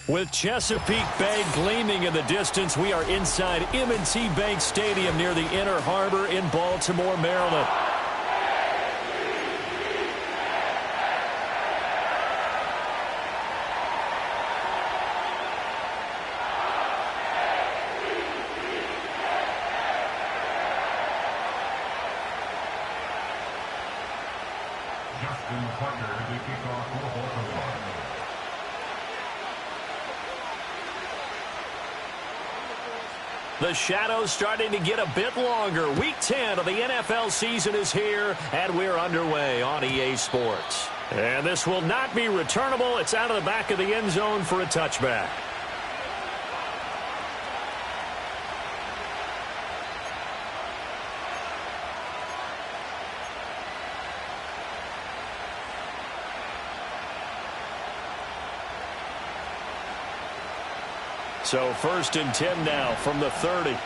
With Chesapeake Bay gleaming in the distance, we are inside M&T Bank Stadium near the Inner Harbor in Baltimore, Maryland. The shadow's starting to get a bit longer. Week 10 of the NFL season is here, and we're underway on EA Sports. And this will not be returnable. It's out of the back of the end zone for a touchback. So 1st and 10 now from the 30. 11.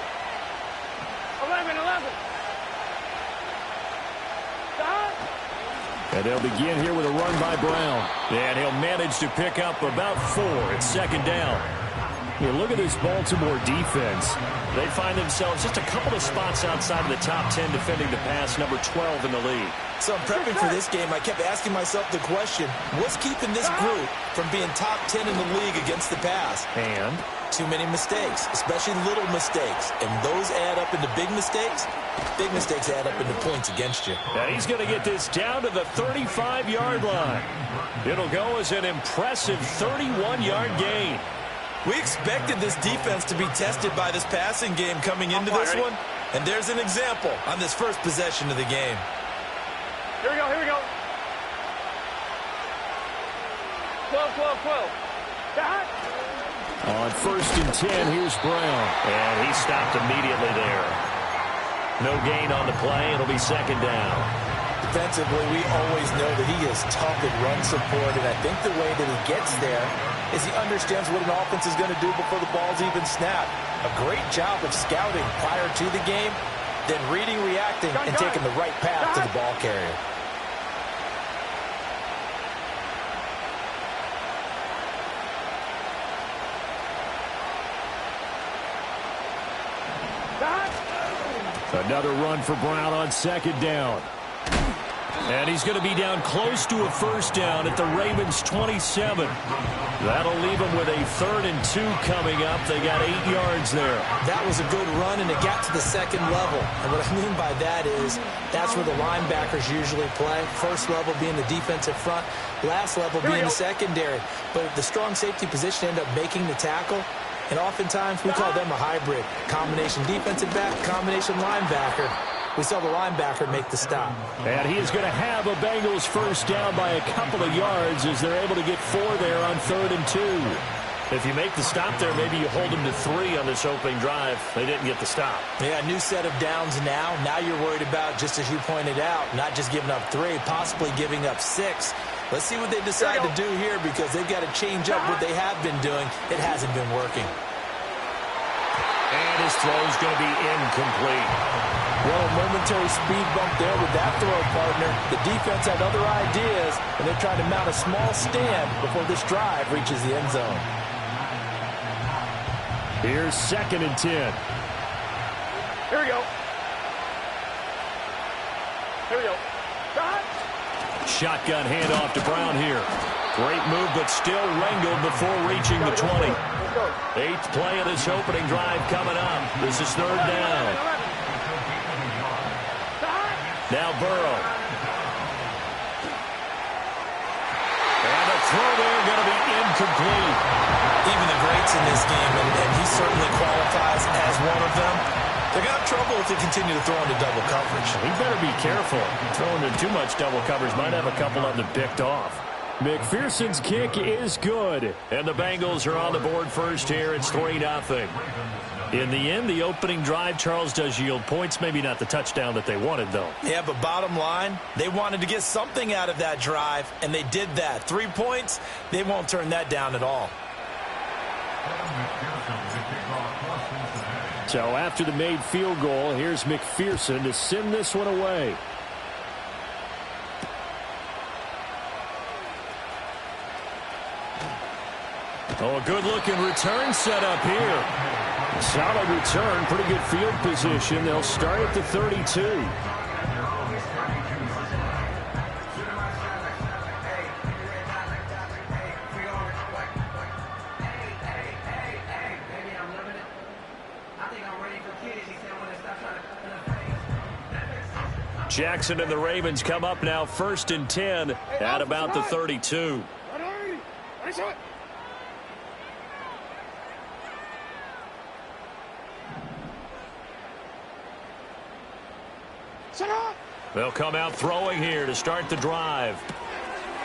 And they'll begin here with a run by Brown. And he'll manage to pick up about 4 at 2nd down. You look at this Baltimore defense. They find themselves just a couple of spots outside of the top 10 defending the pass, number 12 in the league. So I'm prepping for this game. I kept asking myself the question, what's keeping this group from being top 10 in the league against the pass? And too many mistakes, especially little mistakes. And those add up into big mistakes. Big mistakes add up into points against you. And he's going to get this down to the 35-yard line. It'll go as an impressive 31-yard gain. We expected this defense to be tested by this passing game coming into this one. And there's an example on this first possession of the game. Here we go, here we go. 12. Got it. On 1st and 10, here's Brown. And he stopped immediately there. No gain on the play. It'll be 2nd down. Defensively, we always know that he is tough in run support, and I think the way that he gets there is he understands what an offense is going to do before the ball's even snapped. A great job of scouting prior to the game, then reading, reacting, and taking the right path to the ball carrier. Another run for Brown on 2nd down. And he's going to be down close to a 1st down at the Ravens' 27. That'll leave them with a 3rd and 2 coming up. They got 8 yards there. That was a good run, and it got to the 2nd level. And what I mean by that is that's where the linebackers usually play. First level being the defensive front, last level being the secondary. But the strong safety position ended up making the tackle. And oftentimes we call them a hybrid. Combination defensive back, combination linebacker. We saw the linebacker make the stop. And he is going to have a Bengals 1st down by a couple of yards as they're able to get 4 there on 3rd and 2. If you make the stop there, maybe you hold them to 3 on this opening drive. They didn't get the stop. Yeah, new set of downs now. Now you're worried about, just as you pointed out, not just giving up 3, possibly giving up 6. Let's see what they decide to do here because they've got to change up what they have been doing. It hasn't been working. And his throw is going to be incomplete. Well, a momentary speed bump there with that throw, partner. The defense had other ideas, and they're trying to mount a small stand before this drive reaches the end zone. Here's 2nd and 10. Here we go. Shotgun handoff to Brown here. Great move, but still wrangled before reaching the 20. 8th play of this opening drive coming up. This is 3rd down. Now Burrow. And the throw there going to be incomplete. Even the greats in this game, and he certainly qualifies as one of them, they're going to have trouble if they continue to throw into double coverage. He better be careful. Throwing in too much double coverage might have a couple of them picked off. McPherson's kick is good. And the Bengals are on the board first here. It's 3-0. In the end, the opening drive, Charles, does yield points. Maybe not the touchdown that they wanted, though. Yeah, but bottom line, they wanted to get something out of that drive, and they did that. 3 points, they won't turn that down at all. So after the made field goal, here's McPherson to send this one away. Oh, a good-looking return set up here. Solid return, pretty good field position. They'll start at the 32. Jackson and the Ravens come up now 1st and 10 at about the 32. They'll come out throwing here to start the drive.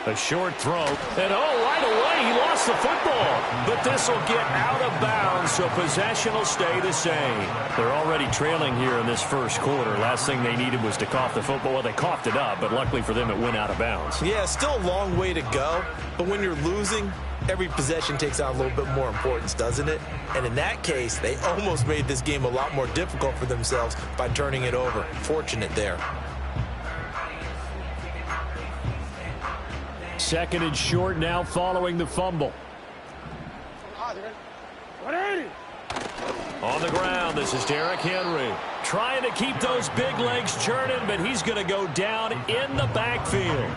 A short throw. And right away he lost the football. But this will get out of bounds, so possession will stay the same. They're already trailing here in this first quarter. Last thing they needed was to cough the football. Well, they coughed it up, but luckily for them it went out of bounds. Yeah, still a long way to go. But when you're losing, every possession takes on a little bit more importance, doesn't it? And in that case, they almost made this game a lot more difficult for themselves by turning it over. Fortunate there. 2nd and short now following the fumble. On the ground, this is Derrick Henry. Trying to keep those big legs churning, but he's going to go down in the backfield.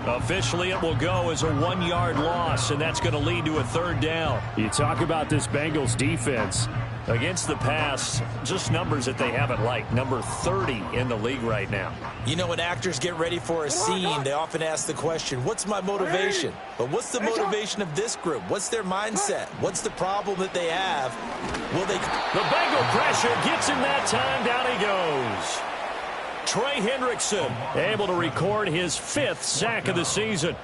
Officially, it will go as a 1-yard loss, and that's going to lead to a 3rd down. You talk about this Bengals defense. Against the pass, just numbers that they haven't liked. Number 30 in the league right now. You know, when actors get ready for a scene, they often ask the question, what's my motivation? But what's the motivation of this group? What's their mindset? What's the problem that they have? Will they... The Bengal pressure gets him that time. Down he goes. Trey Hendrickson able to record his 5th sack of the season.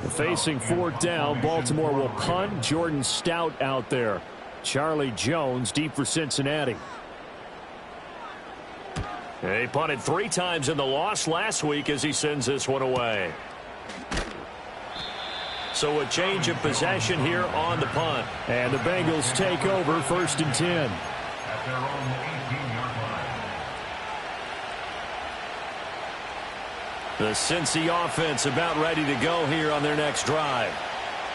Facing 4th down, Baltimore will punt. Jordan Stout out there. Charlie Jones deep for Cincinnati. He punted 3 times in the loss last week as he sends this one away. So a change of possession here on the punt. And the Bengals take over 1st and 10. At their own 18-yard line. The Cincy offense about ready to go here on their next drive.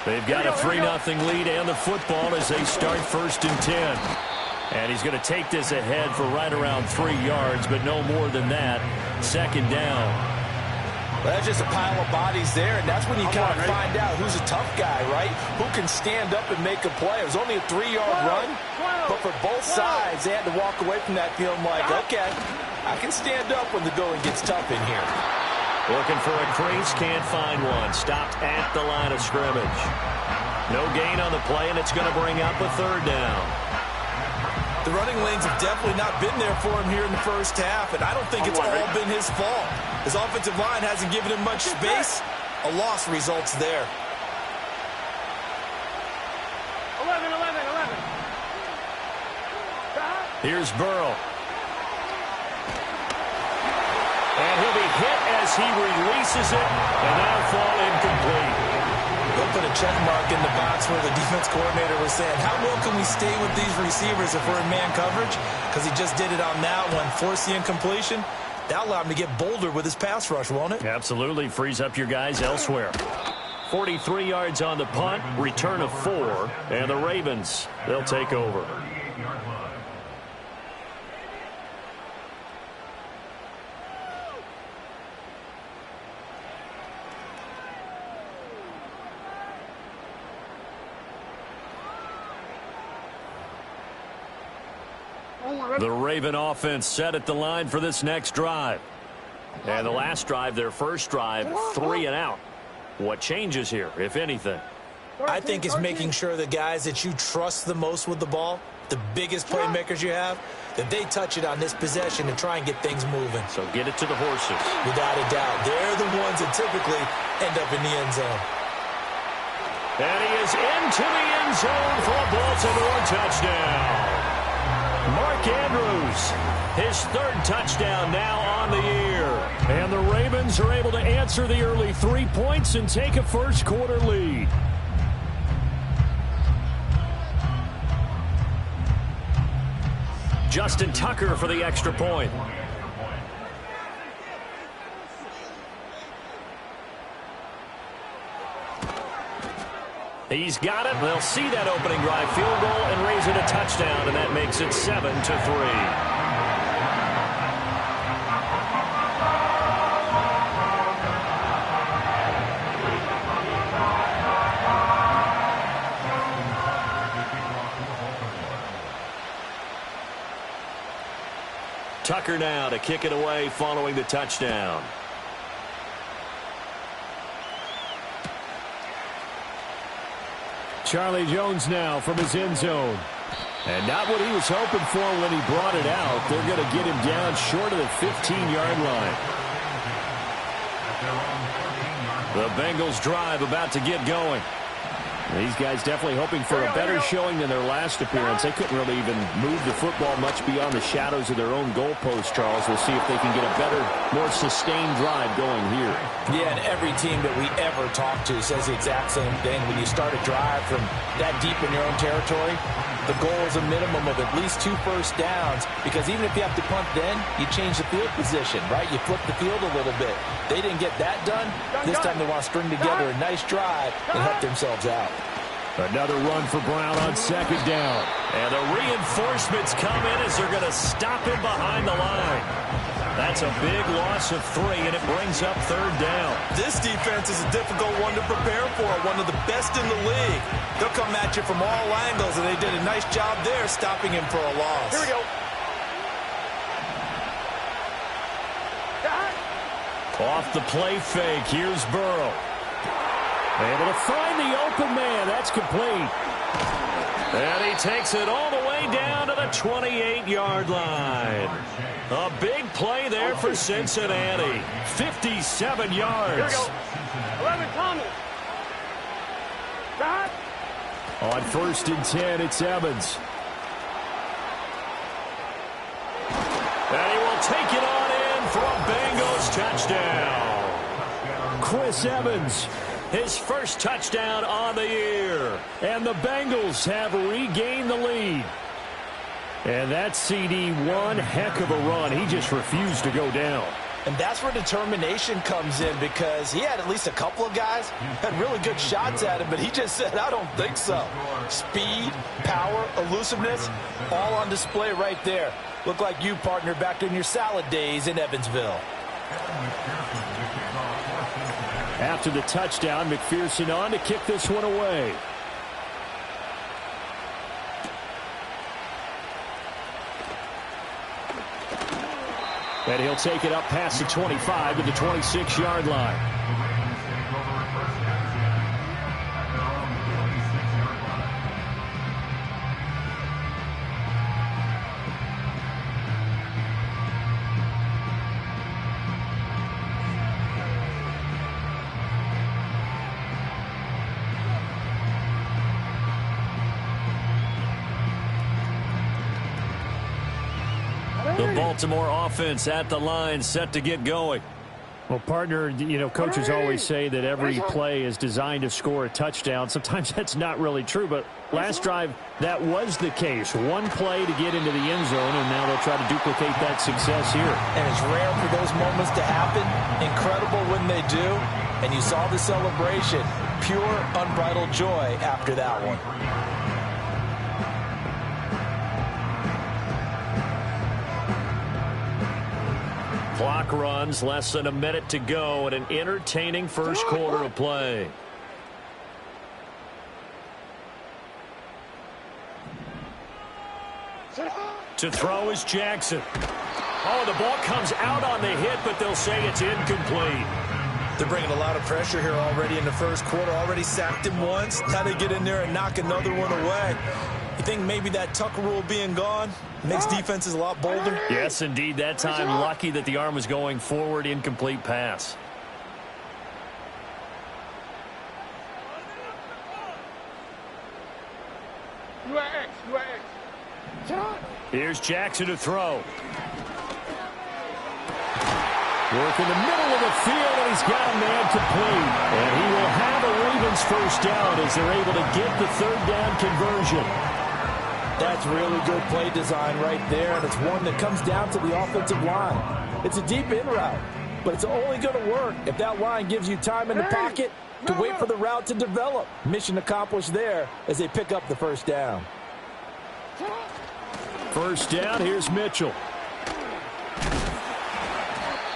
They've got a 3-0 lead and the football as they start 1st and 10. And he's going to take this ahead for right around 3 yards, but no more than that. 2nd down. Well, that's just a pile of bodies there, and that's when you kind of find out who's a tough guy, right? Who can stand up and make a play. It was only a 3-yard run, but for both sides, they had to walk away from that feeling like, okay, I can stand up when the going gets tough in here. Looking for a crease, can't find one. Stopped at the line of scrimmage. No gain on the play, and it's going to bring up a 3rd down. The running lanes have definitely not been there for him here in the first half, and I don't think it's all been his fault. His offensive line hasn't given him much space. A loss results there. 11. Here's Burrow. And he'll be hit as he releases it, and that'll fall incomplete. They'll put a check mark in the box where the defense coordinator was saying, how well can we stay with these receivers if we're in man coverage? Because he just did it on that one, forced the incompletion. That'll allow him to get bolder with his pass rush, won't it? Absolutely. Frees up your guys elsewhere. 43 yards on the punt, return of 4, and the Ravens, they'll take over. The Raven offense set at the line for this next drive. And the last drive, their first drive, 3 and out. What changes here, if anything? I think it's making sure the guys that you trust the most with the ball, the biggest playmakers you have, that they touch it on this possession and try and get things moving. So get it to the horses. Without a doubt. They're the ones that typically end up in the end zone. And he is into the end zone for a Baltimore touchdown. Mark Andrews, his 3rd touchdown now on the year. And the Ravens are able to answer the early 3 points and take a first quarter lead. Justin Tucker for the extra point. He's got it. They'll see that opening drive field goal and raise it a touchdown, and that makes it 7-3. Tucker now to kick it away following the touchdown. Charlie Jones now from his end zone. And not what he was hoping for when he brought it out. They're going to get him down short of the 15-yard line. The Bengals drive about to get going. These guys definitely hoping for a better showing than their last appearance. They couldn't really even move the football much beyond the shadows of their own goalpost, Charles. We'll see if they can get a better, more sustained drive going here. Yeah, and every team that we ever talk to says the exact same thing. When you start a drive from that deep in your own territory, the goal is a minimum of at least 2 first downs, because even if you have to punt then, you change the field position, right? You flip the field a little bit. They didn't get that done. This time they want to string together a nice drive and help themselves out. Another run for Brown on second down. And the reinforcements come in as they're going to stop him behind the line. That's a big loss of 3, and it brings up third down. This defense is a difficult one to prepare for, one of the best in the league. They'll come at you from all angles, and they did a nice job there stopping him for a loss. Here we go. Off the play fake, here's Burrow. Able to find the open man. That's complete. And he takes it all the way down to the 28-yard line. A big play there for Cincinnati. 57 yards. Here we go. 11, Thomas. Back. On 1st and 10, it's Evans. And he will take it on in for a Bengals touchdown. Chris Evans. His first touchdown on the year. And the Bengals have regained the lead. And that CD, one heck of a run. He just refused to go down. And that's where determination comes in, because he had at least a couple of guys had really good shots at him, but he just said, I don't think so. Speed, power, elusiveness, all on display right there. Look like you, partner, back in your salad days in Evansville. After the touchdown, McPherson on to kick this one away. And he'll take it up past the 25 to the 26-yard line. The Baltimore offense at the line, set to get going. Well, partner, you know, coaches always say that every play is designed to score a touchdown. Sometimes that's not really true, but last drive, that was the case. One play to get into the end zone, and now they'll try to duplicate that success here. And it's rare for those moments to happen. Incredible when they do. And you saw the celebration. Pure, unbridled joy after that one. Clock runs, less than a minute to go, and an entertaining first quarter of play. To throw is Jackson. Oh, the ball comes out on the hit, but they'll say it's incomplete. They're bringing a lot of pressure here already in the first quarter. Already sacked him once. Now they get in there and knock another one away. You think maybe that Tucker rule being gone makes defenses a lot bolder? Yes, indeed. That time, lucky that the arm was going forward. Incomplete pass. You are X. You are X. Here's Jackson to throw. Work in the middle of the field, and he's got a man complete. And he will have a Ravens first down as they're able to get the third down conversion. That's really good play design right there, and it's one that comes down to the offensive line. It's a deep in route, but it's only going to work if that line gives you time in the pocket to wait for the route to develop. Mission accomplished there as they pick up the first down. First down, here's Mitchell.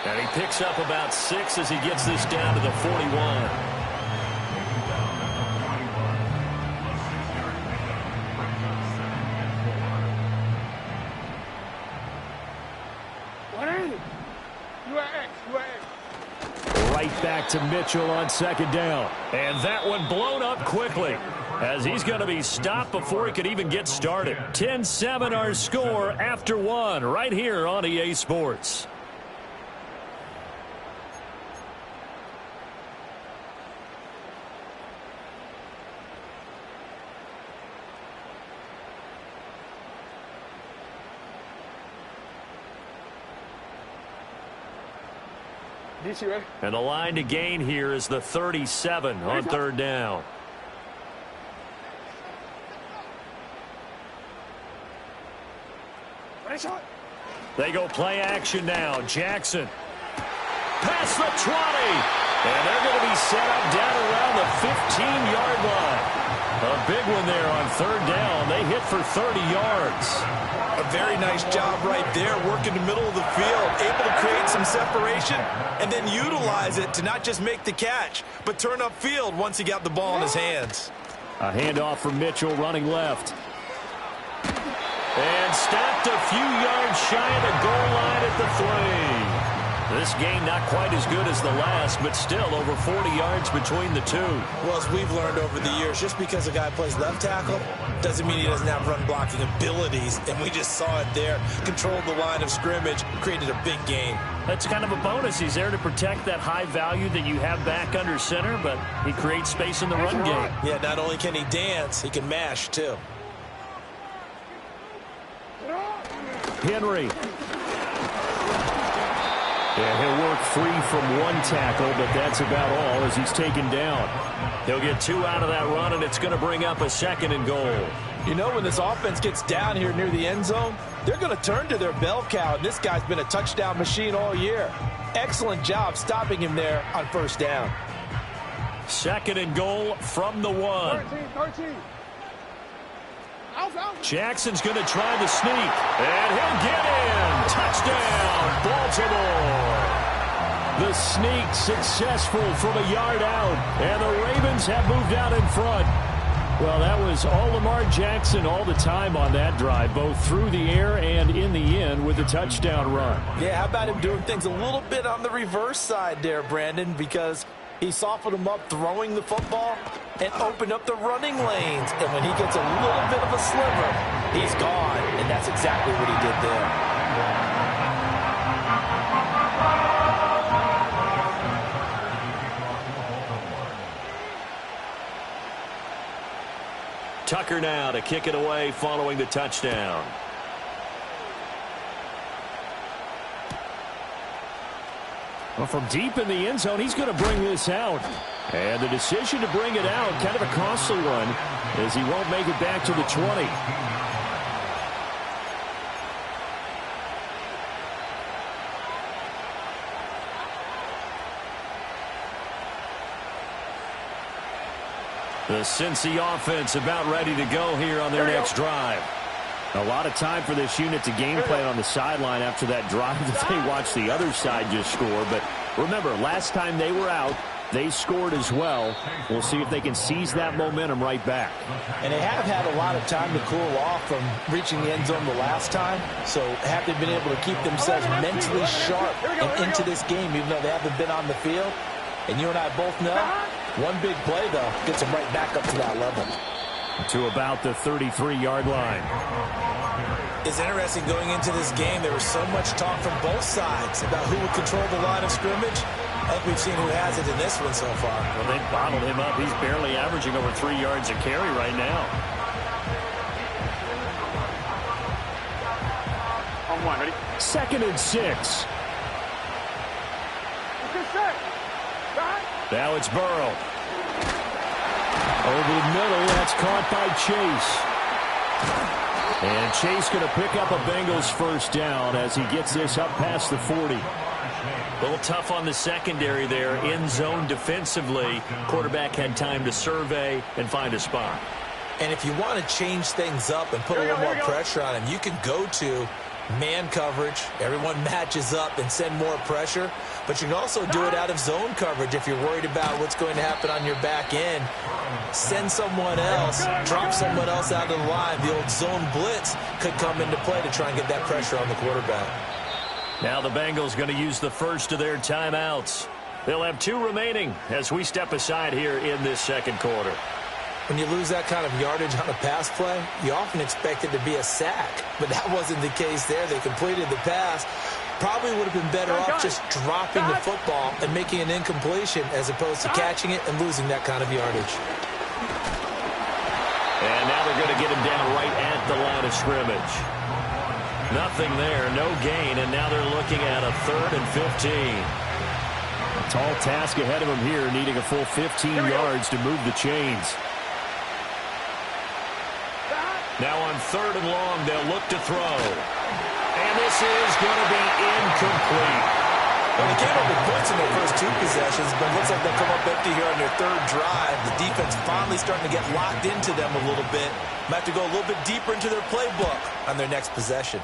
And he picks up about 6 as he gets this down to the 41. Right back to Mitchell on second down. And that one blown up quickly as he's going to be stopped before he could even get started. 10-7 our score after 1 right here on EA Sports. And the line to gain here is the 37 on third down. They go play action now. Jackson. Past the 20. And they're going to be set up down around the 15-yard line. A big one there on third down. They hit for 30 yards. A very nice job right there, working the middle of the field, able to create some separation, and then utilize it to not just make the catch, but turn upfield once he got the ball in his hands. A handoff from Mitchell running left. And stopped a few yards shy of the goal line at the 3. This game not quite as good as the last, but still over 40 yards between the two. Well, as we've learned over the years, just because a guy plays left tackle doesn't mean he doesn't have run blocking abilities, and we just saw it there. Controlled the line of scrimmage, created a big gain. That's kind of a bonus. He's there to protect that high value that you have back under center, but he creates space in the run game. Yeah, not only can he dance, he can mash too. Henry. And he'll work 3 from 1 tackle, but that's about all as he's taken down. He'll get 2 out of that run, and it's going to bring up a 2nd and goal. You know, when this offense gets down here near the end zone, they're going to turn to their bell cow, and this guy's been a touchdown machine all year. Excellent job stopping him there on first down. 2nd and goal from the 1. 13. Jackson's going to try the sneak, and he'll get in. Touchdown, Baltimore. The sneak successful from a yard out, and the Ravens have moved out in front. Well, that was all Lamar Jackson all the time on that drive, both through the air and in the end with the touchdown run. Yeah, how about him doing things a little bit on the reverse side there, Brandon, because he softened him up throwing the football and opened up the running lanes. And when he gets a little bit of a sliver, he's gone. And that's exactly what he did there. Tucker now to kick it away following the touchdown. Well, from deep in the end zone, he's going to bring this out. And the decision to bring it out, kind of a costly one, as he won't make it back to the 20. The Cincy offense about ready to go here on their next drive. A lot of time for this unit to game plan on the sideline after that drive that they watched the other side just score. But remember, last time they were out, they scored as well. We'll see if they can seize that momentum right back. And they have had a lot of time to cool off from reaching the end zone the last time. So have they been able to keep themselves mentally sharp and into this game, even though they haven't been on the field? And you and I both know, one big play, though, gets them right back up to that level. To about the 33-yard line. It's interesting going into this game. There was so much talk from both sides about who would control the line of scrimmage. I think we've seen who has it in this one so far. Well, they bottled him up. He's barely averaging over 3 yards a carry right now. On 1, ready? 2nd and 6. Now it's Burrow. Over the middle, that's caught by Chase. And Chase going to pick up a Bengals first down as he gets this up past the 40. A little tough on the secondary there. In zone defensively. Quarterback had time to survey and find a spot. And if you want to change things up and put a little more pressure on him, you can go to man coverage. Everyone matches up and send more pressure. But you can also do it out of zone coverage if you're worried about what's going to happen on your back end. Send someone else, drop someone else out of the line. The old zone blitz could come into play to try and get that pressure on the quarterback. Now the Bengals going to use the first of their timeouts. They'll have 2 remaining as we step aside here in this second quarter. When you lose that kind of yardage on a pass play, you often expect it to be a sack. But that wasn't the case there. They completed the pass. Probably would have been better off just dropping the football and making an incompletion as opposed to catching it and losing that kind of yardage. And now they're going to get him down right at the line of scrimmage. Nothing there, no gain, and now they're looking at a 3rd and 15. A tall task ahead of him here, needing a full 15 yards to move the chains. Now on 3rd and long, they'll look to throw. And this is going to be incomplete. Well, they came up with points in their first 2 possessions, but it looks like they'll come up empty here on their 3rd drive. The defense finally starting to get locked into them a little bit. Might have to go a little bit deeper into their playbook on their next possession.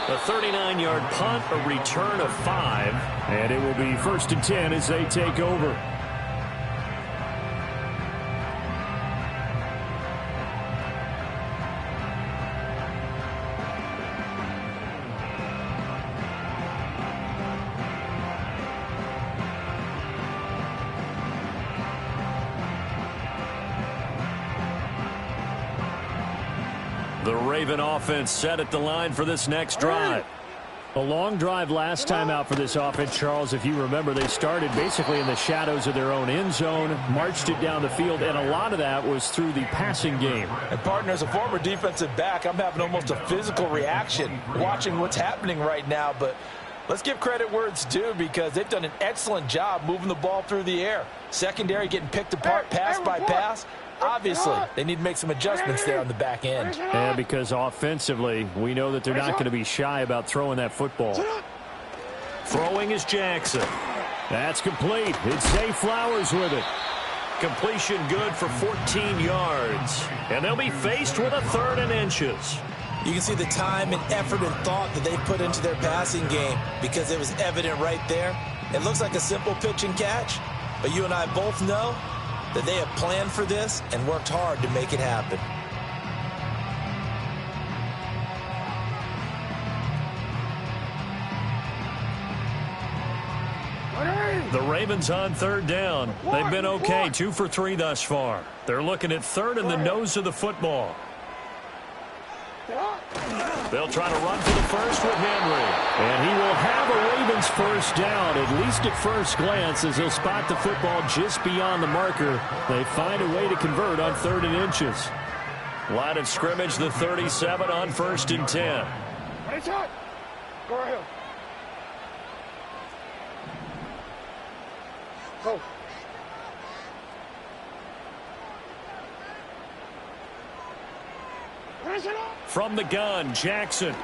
A 39-yard punt, a return of 5. And it will be 1st and 10 as they take over. The Raven offense set at the line for this next drive. A long drive last time out for this offense, Charles. If you remember, they started basically in the shadows of their own end zone, marched it down the field, and a lot of that was through the passing game. And, partner, as a former defensive back, I'm having almost a physical reaction watching what's happening right now. But let's give credit where it's due because they've done an excellent job moving the ball through the air. Secondary getting picked apart pass by pass. Obviously, they need to make some adjustments there on the back end. Yeah, because offensively, we know that they're not going to be shy about throwing that football. Throwing is Jackson. That's complete. It's Zay Flowers with it. Completion good for 14 yards. And they'll be faced with a 3rd and inches. You can see the time and effort and thought that they put into their passing game because it was evident right there. It looks like a simple pitch and catch, but you and I both know that they have planned for this and worked hard to make it happen. The Ravens on 3rd down. They've been okay, 2 for 3 thus far. They're looking at 3rd in the nose of the football. They'll try to run for the first with Henry. And he will have a Ravens first down, at least at first glance, as he'll spot the football just beyond the marker. They find a way to convert on 3rd and inches. Line of scrimmage, the 37 on 1st and 10. Go ahead. Go. From the gun, Jackson.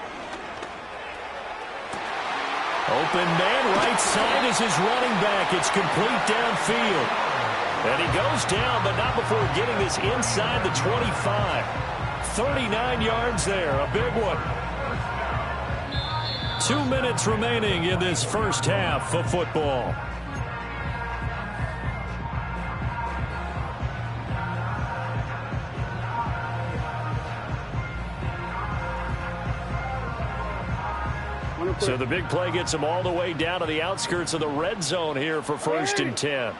Open man, right side is his running back. It's complete downfield. And he goes down, but not before getting this inside the 25. 39 yards there, a big one. 2 minutes remaining in this first half of football. So the big play gets him all the way down to the outskirts of the red zone here for 1st and 10.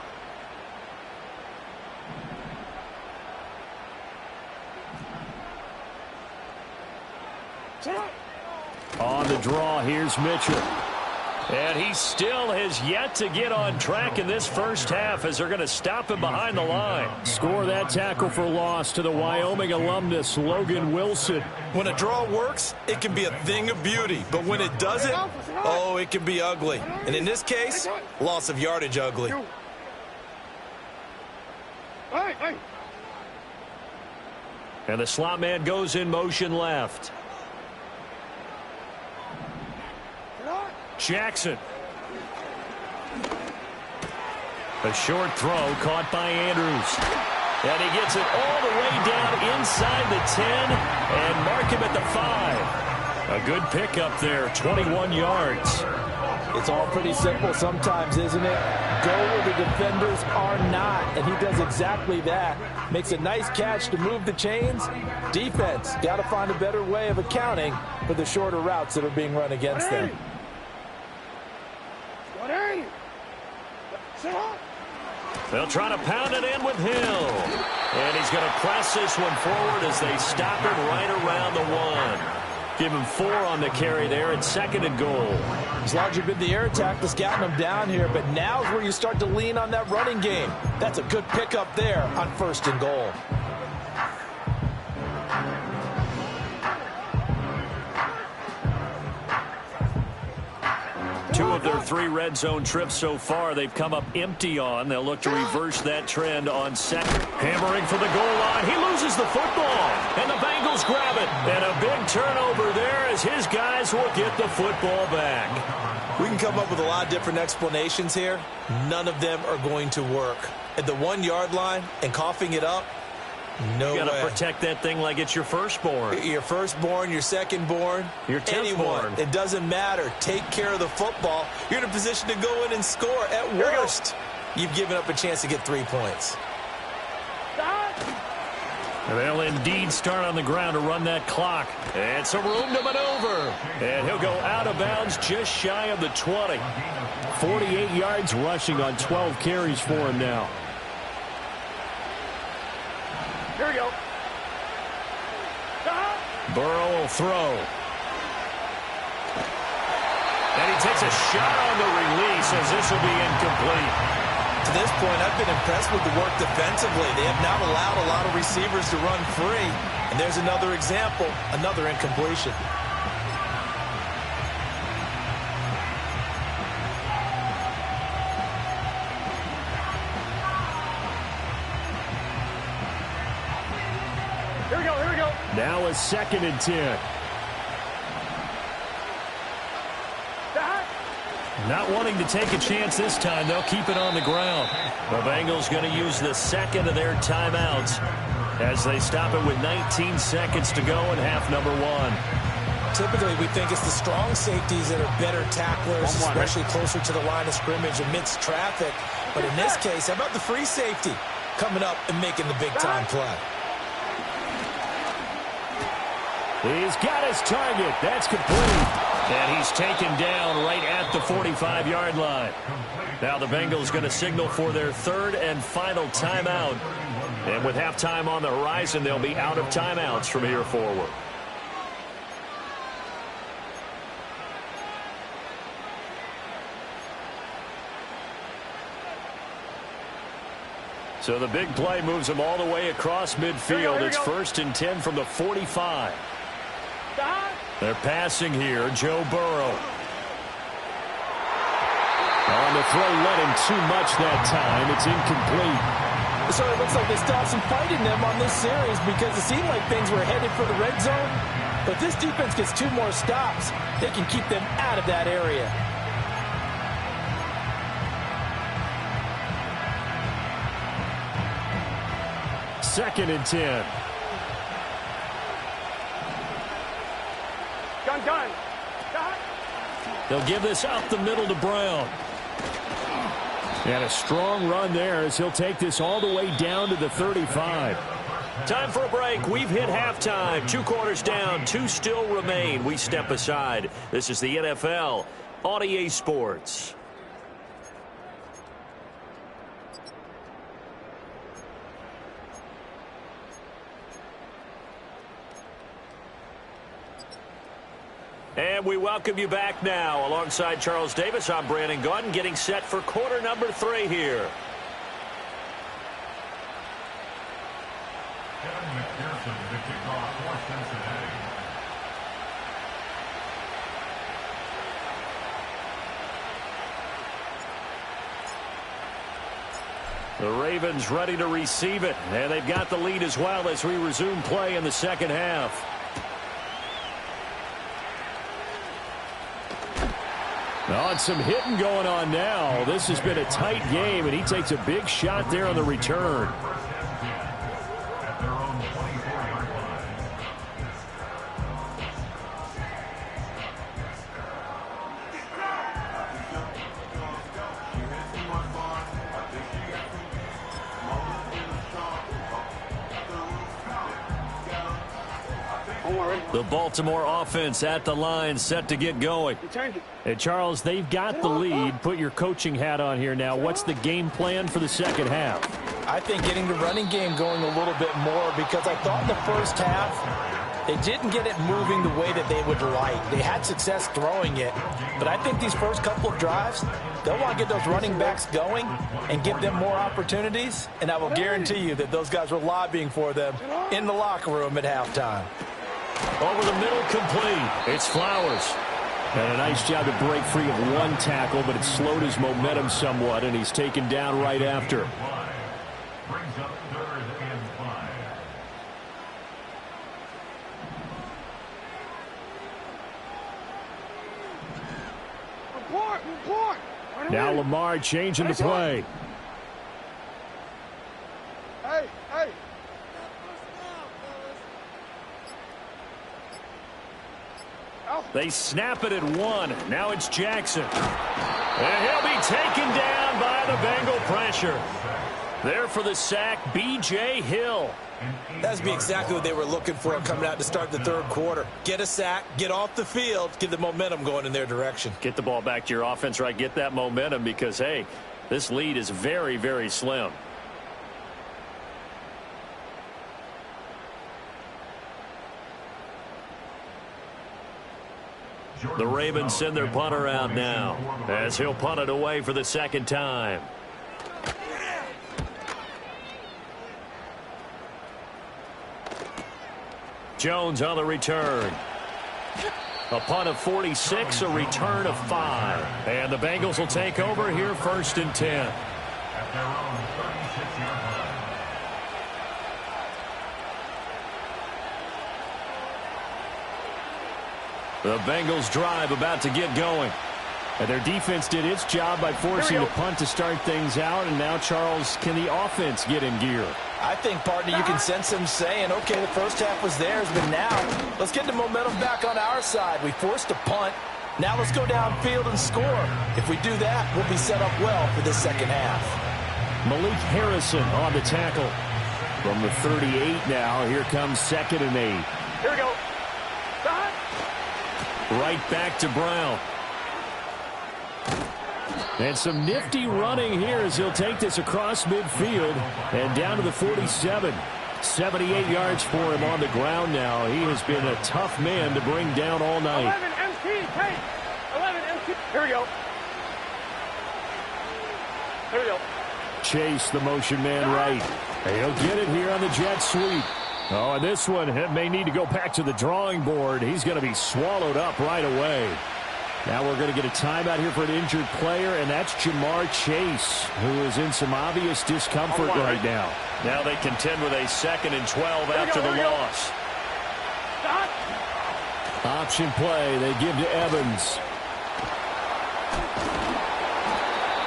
On the draw, here's Mitchell. And he still has yet to get on track in this first half as they're going to stop him behind the line. Score that tackle for loss to the Wyoming alumnus, Logan Wilson. When a draw works, it can be a thing of beauty. But when it doesn't, oh, it can be ugly. And in this case, loss of yardage ugly. And the slot man goes in motion left. Jackson. A short throw caught by Andrews. And he gets it all the way down inside the 10 and mark him at the 5. A good pickup there, 21 yards. It's all pretty simple sometimes, isn't it? Go where the defenders are not, and he does exactly that. Makes a nice catch to move the chains. Defense, got to find a better way of accounting for the shorter routes that are being run against them. They'll try to pound it in with Hill. And he's going to press this one forward as they stop him right around the 1. Give him 4 on the carry there, and 2nd and goal. It's largely been the air attack that's gotten him down here, but now's where you start to lean on that running game. That's a good pickup there on 1st and goal. Two of their 3 red zone trips so far they've come up empty on. They'll look to reverse that trend on 2nd. Hammering for the goal line. He loses the football, and the Bengals grab it. And a big turnover there as his guys will get the football back. We can come up with a lot of different explanations here. None of them are going to work. At the 1-yard line and coughing it up, no way. You got to protect that thing like it's your firstborn. Your firstborn, your secondborn, your anyone. It doesn't matter. Take care of the football. You're in a position to go in and score. At worst, you've given up a chance to get 3 points. They'll indeed start on the ground to run that clock. And some room to maneuver. And he'll go out of bounds just shy of the 20. 48 yards rushing on 12 carries for him now. Here we go. Burrow will throw. And he takes a shot on the release as this will be incomplete. To this point, I've been impressed with the work defensively. They have not allowed a lot of receivers to run free. And there's another example, another incompletion. Here we go. Now a 2nd and 10. Not wanting to take a chance this time, they'll keep it on the ground. The Bengals going to use the 2nd of their timeouts as they stop it with 19 seconds to go in half number 1. Typically, we think it's the strong safeties that are better tacklers, especially closer to the line of scrimmage amidst traffic. But in this case, how about the free safety coming up and making the big-time play? He's got his target. That's complete. And he's taken down right at the 45-yard line. Now the Bengals going to signal for their 3rd and final timeout. And with halftime on the horizon, they'll be out of timeouts from here forward. So the big play moves them all the way across midfield. It's 1st and 10 from the 45. They're passing here. Joe Burrow. On the throw, led him too much that time. It's incomplete. So it looks like they still have some fight in them on this series because it seemed like things were headed for the red zone. But this defense gets 2 more stops. They can keep them out of that area. Second and 10. Gun. They'll give this up the middle to Brown. And a strong run there as he'll take this all the way down to the 35. Time for a break. We've hit halftime. 2 quarters down. 2 still remain. We step aside. This is the NFL on EA Sports. And we welcome you back now. Alongside Charles Davis, I'm Brandon Gaudin, getting set for quarter number 3 here. McPherson to kick off for Cincinnati. The Ravens ready to receive it, and they've got the lead as well as we resume play in the second half. Oh, and some hitting going on now. This has been a tight game, and he takes a big shot there on the return. The Baltimore offense at the line, set to get going. And Charles, they've got the lead. Put your coaching hat on here now. What's the game plan for the second half? I think getting the running game going a little bit more, because I thought in the first half they didn't get it moving the way that they would like. They had success throwing it, but I think these first couple of drives, they'll want to get those running backs going and give them more opportunities, and I will guarantee you that those guys were lobbying for them in the locker room at halftime. Over the middle, complete. It's Flowers. And a nice job to break free of one tackle, but it slowed his momentum somewhat, and he's taken down right after. Brings up 3rd and 5. Report. Now Lamar changing the play. Hey. They snap it at 1. Now it's Jackson. And he'll be taken down by the Bengal pressure. There for the sack, B.J. Hill. That's be exactly what they were looking for coming out to start the third quarter. Get a sack, get off the field, get the momentum going in their direction. Get the ball back to your offense, right? Get that momentum because, hey, this lead is very, very slim. The Ravens send their punter out now as he'll punt it away for the second time. Jones on the return. A punt of 46, a return of 5. And the Bengals will take over here 1st and 10. At their own 36-yard line. The Bengals drive about to get going. And their defense did its job by forcing the punt to start things out. And now, Charles, can the offense get in gear? I think, partner, you can sense them saying, okay, the first half was theirs, but now let's get the momentum back on our side. We forced a punt. Now let's go downfield and score. If we do that, we'll be set up well for this second half. Malik Harrison on the tackle. From the 38 now, here comes 2nd and 8. Here we go. Right back to Brown. And some nifty running here as he'll take this across midfield and down to the 47. 78 yards for him on the ground now. He has been a tough man to bring down all night. 11 MT, take. 11 MT. Here we go. Here we go. Chase, the motion man right. And he'll get it here on the jet sweep. Oh, and this one may need to go back to the drawing board. He's going to be swallowed up right away. Now we're going to get a timeout here for an injured player, and that's Jamar Chase, who is in some obvious discomfort right now. Now they contend with a 2nd and 12 after the loss. Option play, they give to Evans.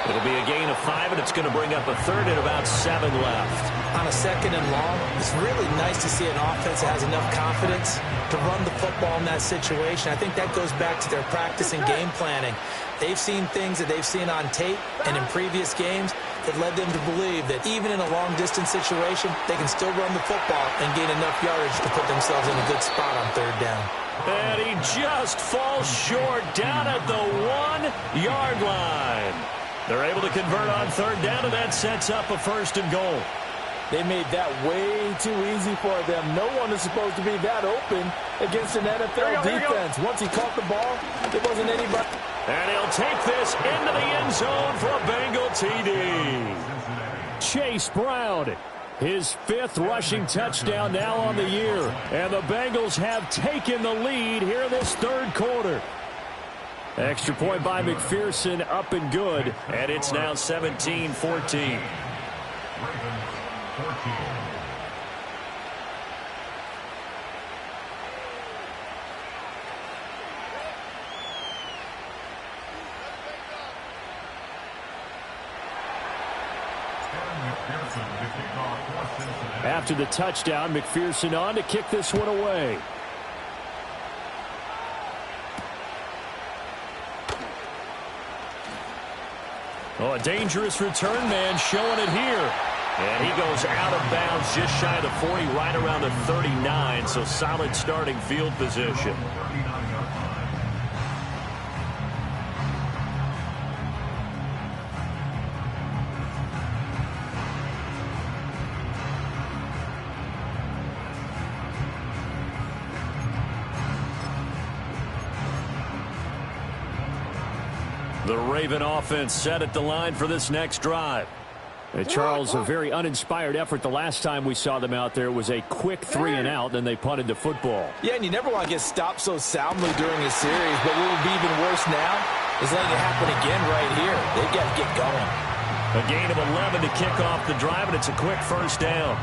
It'll be a gain of 5, and it's going to bring up a 3rd and about 7 left. On a 2nd and long, it's really nice to see an offense that has enough confidence to run the football in that situation. I think that goes back to their practice and game planning. They've seen things that they've seen on tape and in previous games that led them to believe that even in a long-distance situation, they can still run the football and gain enough yardage to put themselves in a good spot on 3rd down. And he just falls short down at the 1-yard line. They're able to convert on 3rd down, and that sets up a 1st and goal. They made that way too easy for them. No one is supposed to be that open against an NFL defense. Once he caught the ball, there wasn't anybody. And he'll take this into the end zone for a Bengal TD. Chase Brown, his 5th rushing touchdown now on the year. And the Bengals have taken the lead here in this 3rd quarter. Extra point by McPherson, up and good. And it's now 17-14. Ravens 14. After the touchdown, McPherson on to kick this one away. Oh, a dangerous return man showing it here. And he goes out of bounds just shy of the 40, right around the 39, so solid starting field position. The Raven offense set at the line for this next drive. Charles, a very uninspired effort the last time we saw them out there. It was a quick 3-and-out, then they punted the football. Yeah, and you never want to get stopped so soundly during a series, but what will be even worse now is letting it happen again right here. They've got to get going. A gain of 11 to kick off the drive, and it's a quick first down.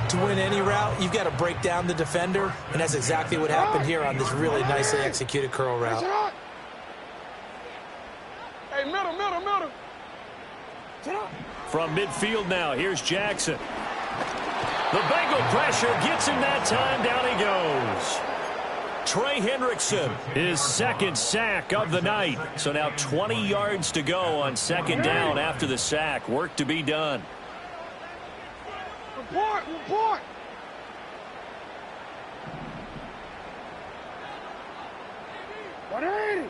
To win any route, you've got to break down the defender, and that's exactly what happened here on this really nicely executed curl route. Hey, middle. From midfield now, here's Jackson. The Bengal pressure gets him that time. Down he goes. Trey Hendrickson, his second sack of the night. So now 20 yards to go on second down after the sack. Work to be done. Report. 180.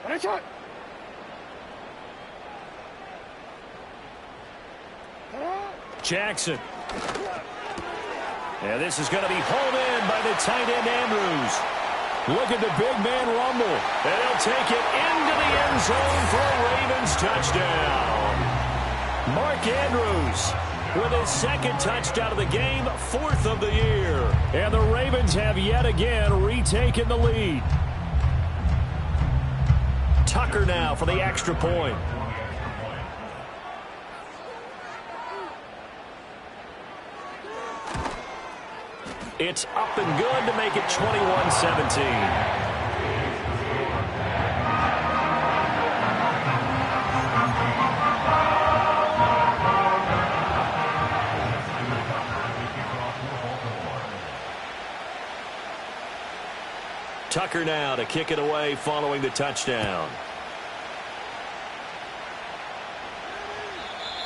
One shot. Jackson. And this is going to be hauled in by the tight end Andrews. Look at the big man rumble. And he'll take it into the end zone for a Ravens touchdown. Mark Andrews with his second touchdown of the game, fourth of the year. And the Ravens have yet again retaken the lead. Tucker now for the extra point. It's up and good to make it 21-17. Tucker now to kick it away following the touchdown.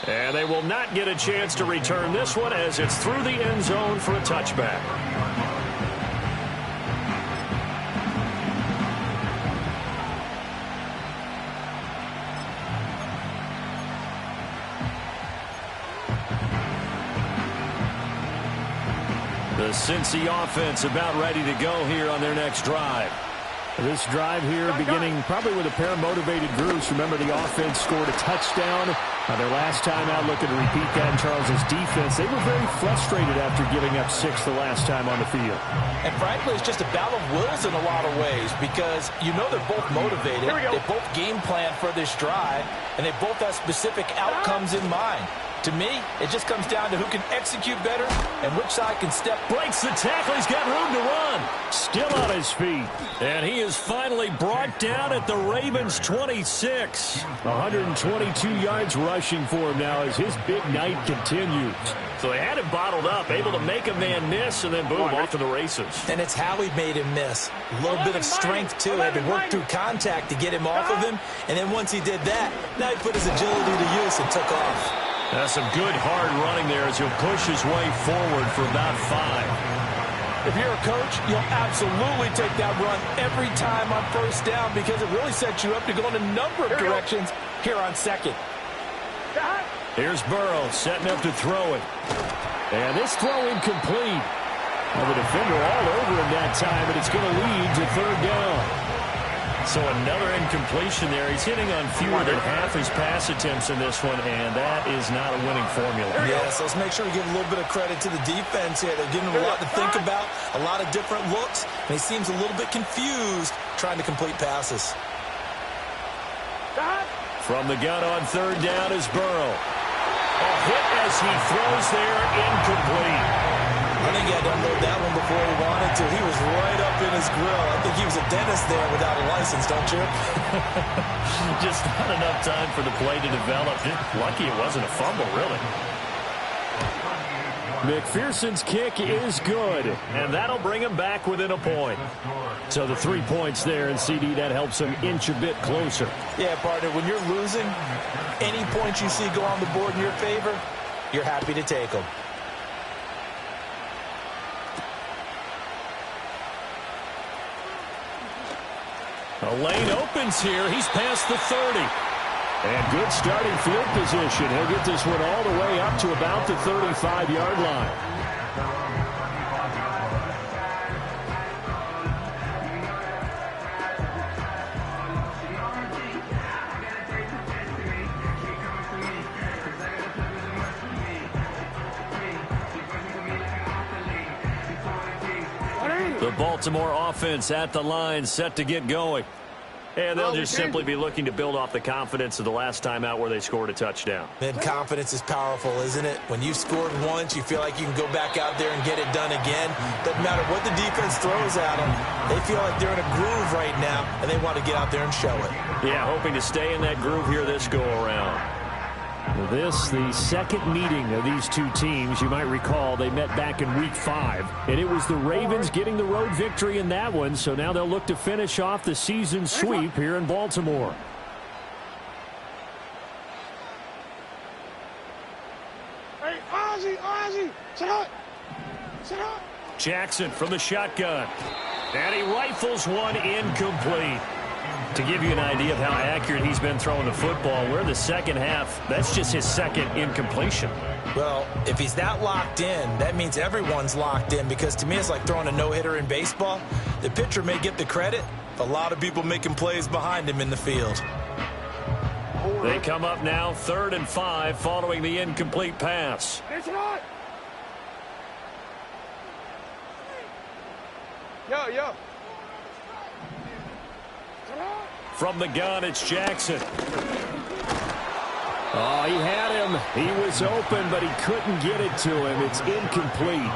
And they will not get a chance to return this one as it's through the end zone for a touchback. The Cincy offense about ready to go here on their next drive. This drive here beginning probably with a pair of motivated groups. Remember, the offense scored a touchdown. Their last time out, looking to repeat that in Charles's defense. They were very frustrated after giving up 6 the last time on the field. And frankly, it's just a battle of wills in a lot of ways because you know they're both motivated. They both game plan for this drive, and they both have specific outcomes in mind. To me, it just comes down to who can execute better and which side can step. Breaks the tackle. He's got room to run. Still on his feet. And he is finally brought down at the Ravens' 26. 122 yards rushing for him now as his big night continues. So they had him bottled up, able to make a man miss, and then boom, off to the races. And it's how he made him miss. A little bit of strength, too. Had to work through contact to get him off of him. And then once he did that, now he put his agility to use and took off. That's some good hard running there as he'll push his way forward for about 5. If you're a coach, you'll absolutely take that run every time on first down because it really sets you up to go in a number of directions here on second. Here's Burrow setting up to throw it. And this throw incomplete. Well, the defender all over him that time, and it's going to lead to third down. So another incompletion there. He's hitting on fewer than half his pass attempts in this one, and that is not a winning formula. Yes, let's make sure we give a little bit of credit to the defense here. They're giving him a lot to think about, a lot of different looks, and he seems a little bit confused trying to complete passes. From the gun on third down is Burrow. A hit as he throws there, incomplete. I think he had to unload that one before he wanted to. He was right up in his grill. I think he was a dentist there without a license, don't you? Just not enough time for the play to develop. Lucky it wasn't a fumble, really. McPherson's kick is good, and that'll bring him back within a point. So the 3 points there, and CD, that helps him inch a bit closer. Yeah, partner, when you're losing, any points you see go on the board in your favor, you're happy to take them. A lane opens here. He's past the 30. And good starting field position. He'll get this one all the way up to about the 35-yard line. The Baltimore offense at the line, set to get going. And they'll just simply be looking to build off the confidence of the last time out where they scored a touchdown. Man, confidence is powerful, isn't it? When you've scored once, you feel like you can go back out there and get it done again. Doesn't matter what the defense throws at them. They feel like they're in a groove right now, and they want to get out there and show it. Yeah, hoping to stay in that groove here this go-around. This, the second meeting of these two teams. You might recall they met back in Week 5, and it was the Ravens getting the road victory in that one, so now they'll look to finish off the season sweep here in Baltimore. Hey, Ozzie, sit up. Jackson from the shotgun, and he rifles one incomplete. To give you an idea of how accurate he's been throwing the football, we're in the second half. That's just his second incompletion. Well, if he's that locked in, that means everyone's locked in, because to me it's like throwing a no-hitter in baseball. The pitcher may get the credit, but a lot of people making plays behind him in the field. They come up now 3rd and 5 following the incomplete pass. Yo. From the gun, it's Jackson. Oh, he had him. He was open, but he couldn't get it to him. It's incomplete.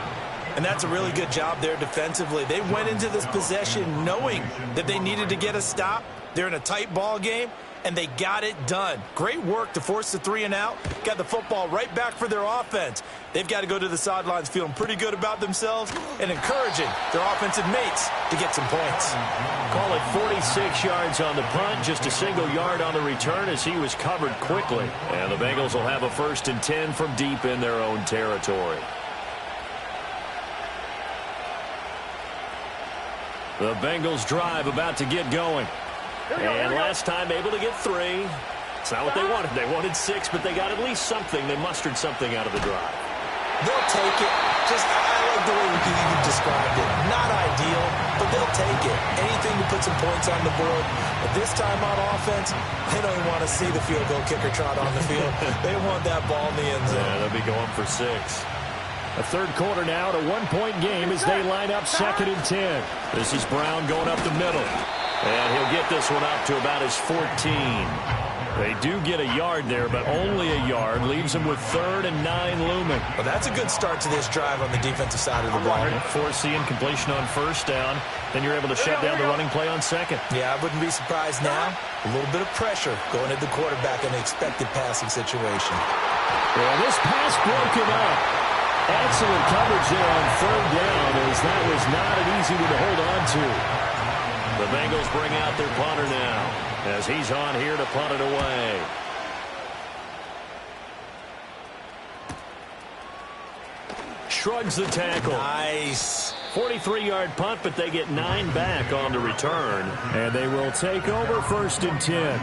And that's a really good job there defensively. They went into this possession knowing that they needed to get a stop. They're in a tight ball game, and they got it done. Great work to force the 3 and out. Got the football right back for their offense. They've got to go to the sidelines feeling pretty good about themselves and encouraging their offensive mates to get some points. Call it 46 yards on the punt, just a single yard on the return as he was covered quickly. And the Bengals will have a 1st and 10 from deep in their own territory. The Bengals drive about to get going. And last time able to get 3. It's not what they wanted. They wanted 6, but they got at least something. They mustered something out of the drive. They'll take it. I like the way you described it. Not ideal, but they'll take it. Anything to put some points on the board. But this time on offense, they don't even want to see the field goal kicker trot on the field. They want that ball in the end zone. Yeah, they'll be going for 6. A third quarter now, at a 1-point game as they line up 2nd and 10. This is Brown going up the middle. And he'll get this one up to about his 14. They do get a yard there, but only a yard. Leaves them with 3rd and 9 looming. Well, that's a good start to this drive on the defensive side of the ball. Force the incompletion on 1st down. Then you're able to shut down the running play on 2nd. Yeah, I wouldn't be surprised now. A little bit of pressure going at the quarterback in the expected passing situation. Well, this pass broken up. Excellent coverage there on 3rd down, as that was not an easy one to hold on to. The Bengals bring out their punter now, as he's on here to punt it away. Shrugs the tackle. Nice. 43-yard punt, but they get 9 back on the return. And they will take over 1st and 10.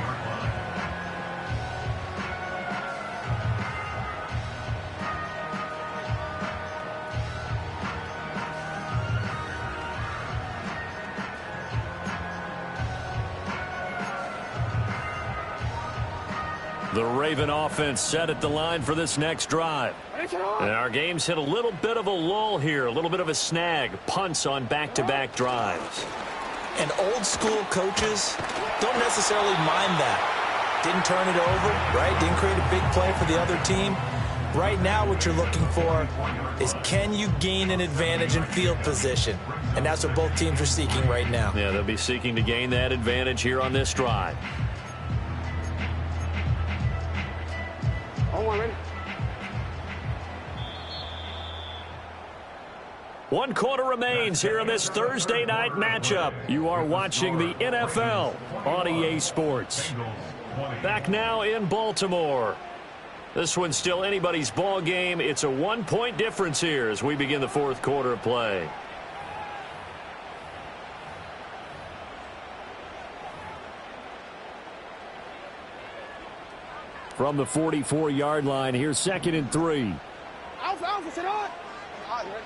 The Raven offense set at the line for this next drive. And our game's hit a little bit of a lull here, a little bit of a snag. Punts on back-to-back drives. And old-school coaches don't necessarily mind that. Didn't turn it over, right? Didn't create a big play for the other team. Right now what you're looking for is, can you gain an advantage in field position? And that's what both teams are seeking right now. Yeah, they'll be seeking to gain that advantage here on this drive. On one, ready? 1 quarter remains here in this Thursday night matchup. You are watching the NFL on EA Sports. Back now in Baltimore. This one's still anybody's ball game. It's a 1-point difference here as we begin the 4th quarter of play. From the 44-yard line, here's 2nd and 3. Alpha, sit on. All right, ready?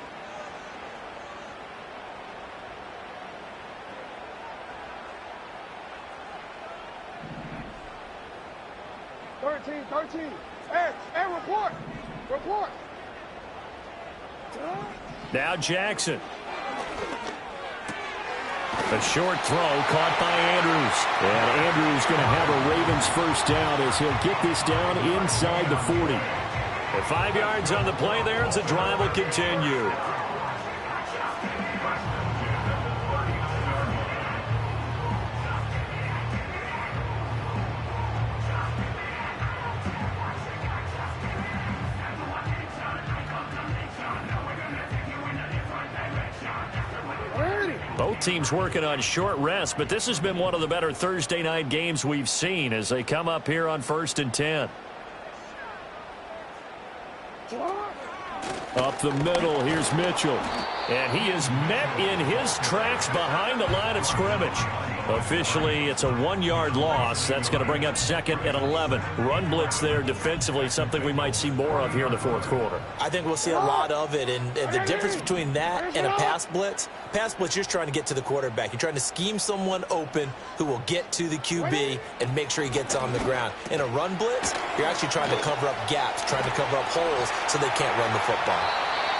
13. Hey, report. Now Jackson. A short throw caught by Andrews. And Andrews going to have a Ravens first down as he'll get this down inside the 40. At 5 yards on the play there as the drive will continue. Both teams working on short rest, but this has been one of the better Thursday night games we've seen as they come up here on 1st and 10. Up the middle, here's Mitchell. And he is met in his tracks behind the line of scrimmage. Officially, it's a 1-yard loss. That's going to bring up 2nd and 11. Run blitz there defensively, something we might see more of here in the 4th quarter. I think we'll see a lot of it, and the difference between that and a pass blitz, you're just trying to get to the quarterback. You're trying to scheme someone open who will get to the QB and make sure he gets on the ground. In a run blitz, you're actually trying to cover up gaps, trying to cover up holes so they can't run the football.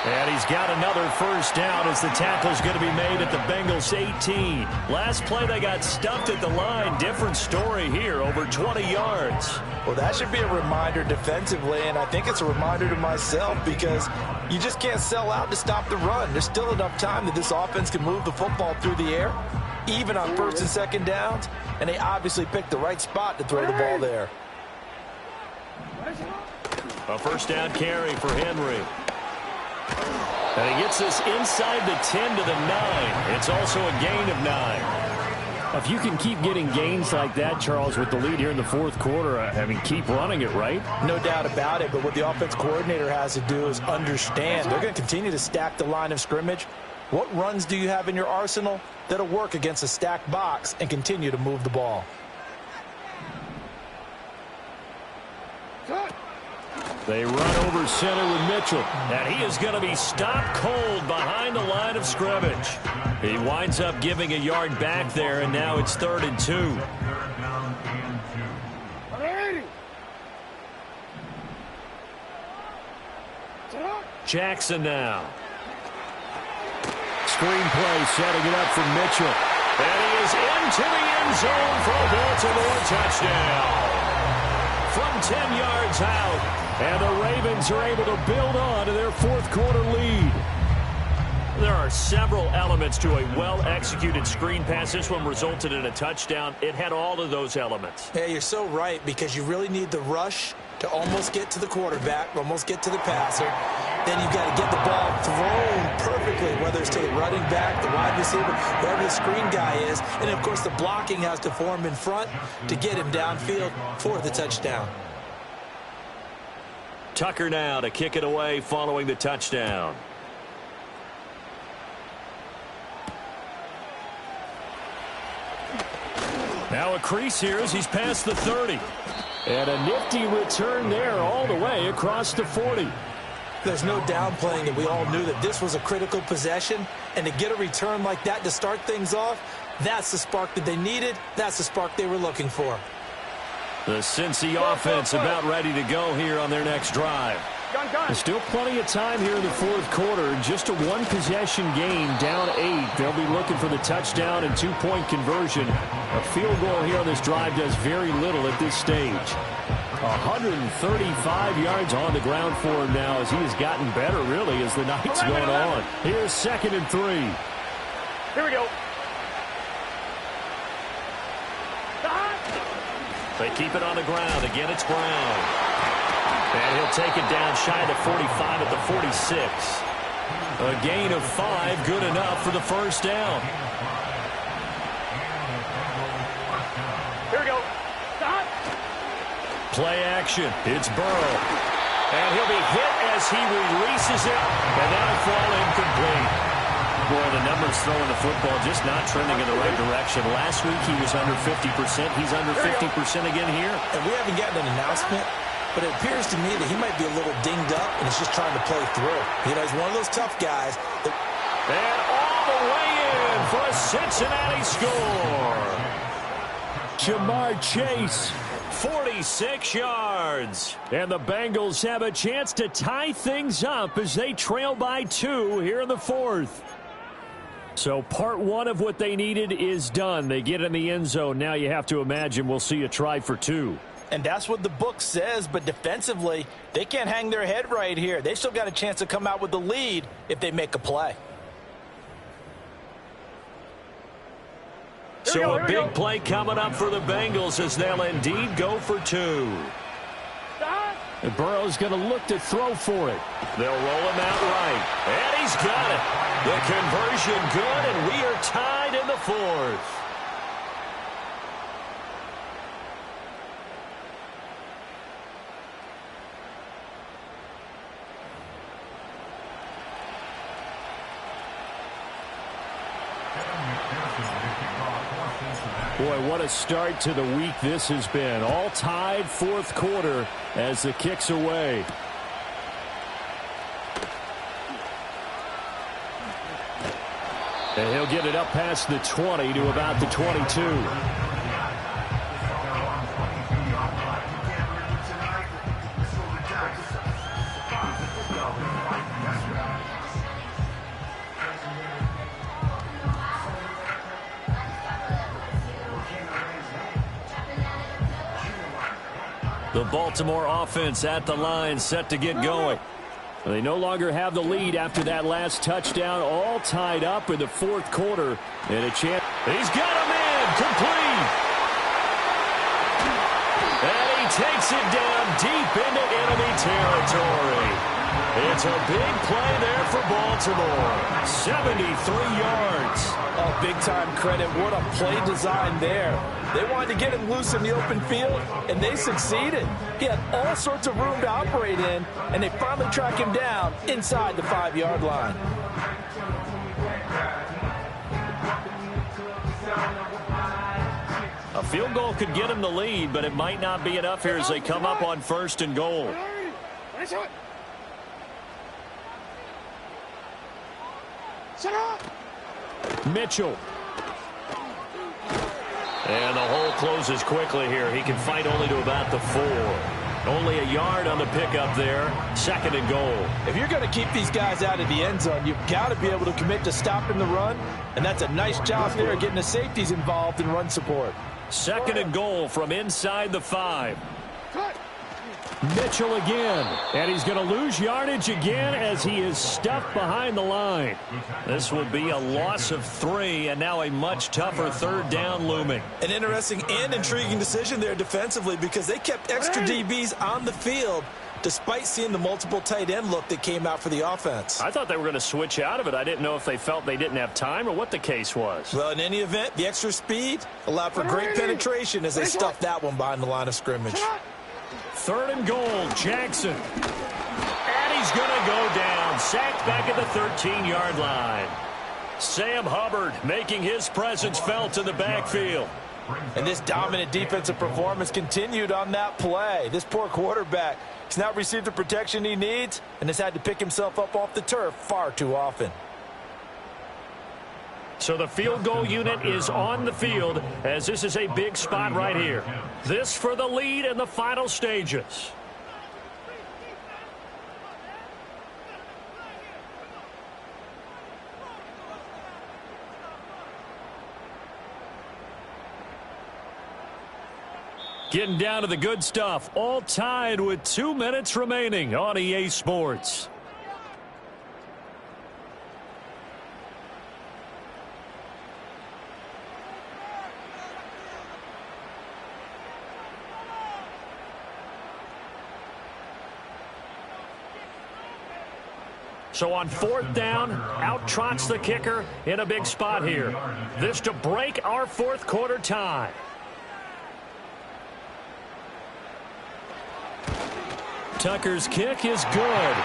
And he's got another first down as the tackle's going to be made at the Bengals 18. Last play they got stuffed at the line. Different story here, over 20 yards. Well, that should be a reminder defensively, and I think it's a reminder to myself because you just can't sell out to stop the run. There's still enough time that this offense can move the football through the air, even on 1st and 2nd downs, and they obviously picked the right spot to throw the ball there. A first down carry for Henry. And he gets this inside the 10 to the 9. It's also a gain of 9. If you can keep getting gains like that, Charles, with the lead here in the 4th quarter, I mean, keep running it, right? No doubt about it, but what the offense coordinator has to do is understand they're going to continue to stack the line of scrimmage. What runs do you have in your arsenal that'll work against a stacked box and continue to move the ball? They run over center with Mitchell, and he is going to be stopped cold behind the line of scrimmage. He winds up giving a yard back there, and now it's 3rd and 2. Jackson now. Screen play setting it up for Mitchell. And he is into the end zone for a Baltimore touchdown. From 10 yards out. And the Ravens are able to build on to their 4th quarter lead. There are several elements to a well-executed screen pass. This one resulted in a touchdown. It had all of those elements. Yeah, you're so right, because you really need the rush to almost get to the quarterback, almost get to the passer. Then you've got to get the ball thrown perfectly, whether it's to the running back, the wide receiver, whoever the screen guy is. And, of course, the blocking has to form in front to get him downfield for the touchdown. Tucker now to kick it away following the touchdown. Now a crease here as he's past the 30. And a nifty return there all the way across the 40. There's no downplaying it. We all knew that this was a critical possession. And to get a return like that to start things off, that's the spark that they needed. That's the spark they were looking for. The Cincy offense about ready to go here on their next drive. There's still plenty of time here in the 4th quarter. Just a 1-possession game, down 8. They'll be looking for the touchdown and 2-point conversion. A field goal here on this drive does very little at this stage. 135 yards on the ground for him now as he has gotten better, really, as the night's going on. Here's 2nd and 3. Here we go. They keep it on the ground. Again, it's Brown. And he'll take it down shy of the 45 at the 46. A gain of 5, good enough for the first down. Here we go. Play action. It's Burrow. And he'll be hit as he releases it. And that'll fall incomplete. Boy, the numbers throwing the football just not trending in the right direction. Last week he was under 50%. He's under 50% again here. And we haven't gotten an announcement, but it appears to me that he might be a little dinged up and is just trying to play through. You know, he's one of those tough guys. And all the way in for a Cincinnati score. Jamar Chase, 46 yards. And the Bengals have a chance to tie things up as they trail by 2 here in the 4th. So part 1 of what they needed is done. They get in the end zone. Now you have to imagine we'll see a try for 2. And that's what the book says, but defensively, they can't hang their head right here. They still got a chance to come out with the lead if they make a play. So a big play coming up for the Bengals as they'll indeed go for 2. And Burrow's going to look to throw for it. They'll roll him out right. And he's got it. The conversion good, and we are tied in the 4th. Boy, what a start to the week this has been. All tied 4th quarter as the kick's away. And he'll get it up past the 20 to about the 22. The Baltimore offense at the line, set to get going. They no longer have the lead after that last touchdown, all tied up in the 4th quarter. And a chance. He's got him in, complete. And he takes it down deep into enemy territory. It's a big play there for Baltimore. 73 yards. Oh, big-time credit. What a play design there. They wanted to get him loose in the open field, and they succeeded. He had all sorts of room to operate in, and they finally track him down inside the 5-yard line. A field goal could get him the lead, but it might not be enough here as they come up on 1st and goal. Mitchell. And the hole closes quickly here. He can fight only to about the 4. Only a yard on the pickup there. 2nd and goal. If you're going to keep these guys out of the end zone, you've got to be able to commit to stopping the run, and that's a nice job there getting the safeties involved in run support. 2nd and goal from inside the 5. Mitchell again, and he's going to lose yardage again as he is stuffed behind the line. This will be a loss of 3, and now a much tougher 3rd down looming. An interesting and intriguing decision there defensively because they kept extra DBs on the field despite seeing the multiple tight end look that came out for the offense. I thought they were going to switch out of it. I didn't know if they felt they didn't have time or what the case was. Well, in any event, the extra speed allowed for great penetration as they stuffed that one behind the line of scrimmage. 3rd and goal, Jackson. And he's going to go down. Sacked back at the 13-yard line. Sam Hubbard making his presence felt in the backfield. And this dominant defensive performance continued on that play. This poor quarterback has not received the protection he needs and has had to pick himself up off the turf far too often. So the field goal unit is on the field as this is a big spot right here. This for the lead in the final stages. Getting down to the good stuff. All tied with 2 minutes remaining on EA Sports. So on 4th down, out trots the kicker in a big spot here. This to break our 4th quarter tie. Tucker's kick is good.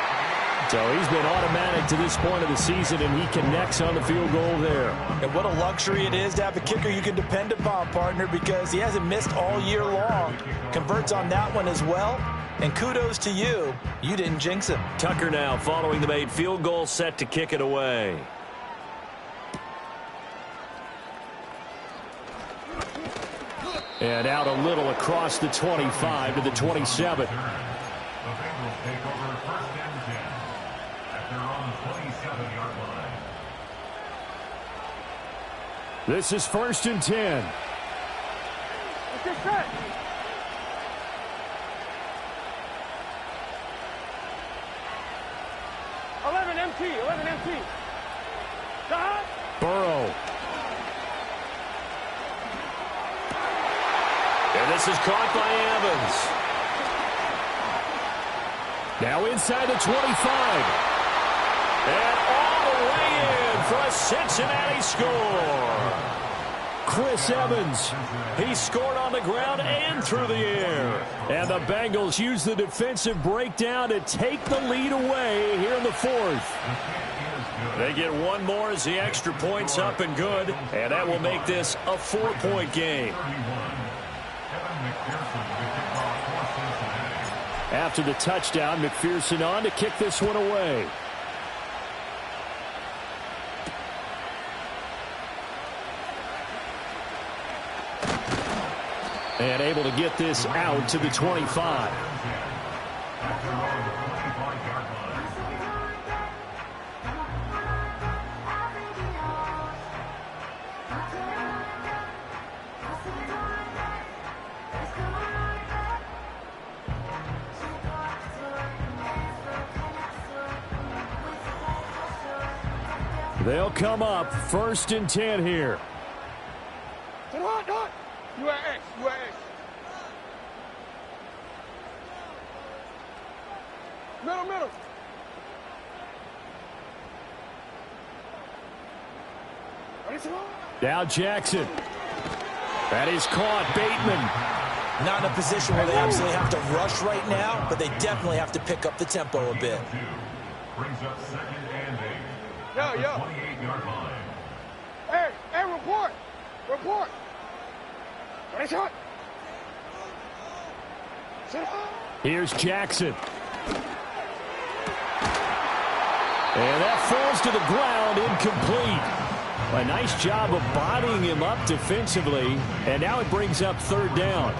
So he's been automatic to this point of the season, and he connects on the field goal there. And what a luxury it is to have a kicker you can depend upon, partner, because he hasn't missed all year long. Converts on that one as well. And kudos to you. You didn't jinx him. Tucker now following the made field goal, set to kick it away. And out a little across the 25 to the 27. The Bengals take over 1st and 10 at their own 27-yard line. This is 1st and 10. It's your set. Eleven MT. Stop. Burrow. And this is caught by Evans. Now inside the 25. And all the way in for a Cincinnati score. Chris Evans. He scored on the ground and through the air. And the Bengals use the defensive breakdown to take the lead away here in the 4th. They get one more as the extra point's up and good. And that will make this a 4-point game. After the touchdown, McPherson on to kick this one away. And able to get this out to the 25. They'll come up 1st and 10 here. You are X. Middle. Now Jackson. That is caught. Bateman. Not in a position where they absolutely have to rush right now, but they definitely have to pick up the tempo a bit. Brings up 2nd and 8. Yo. 28-yard line. Hey, report. Ready, shot. Here's Jackson. And that falls to the ground, incomplete. A nice job of bodying him up defensively, and now it brings up 3rd down.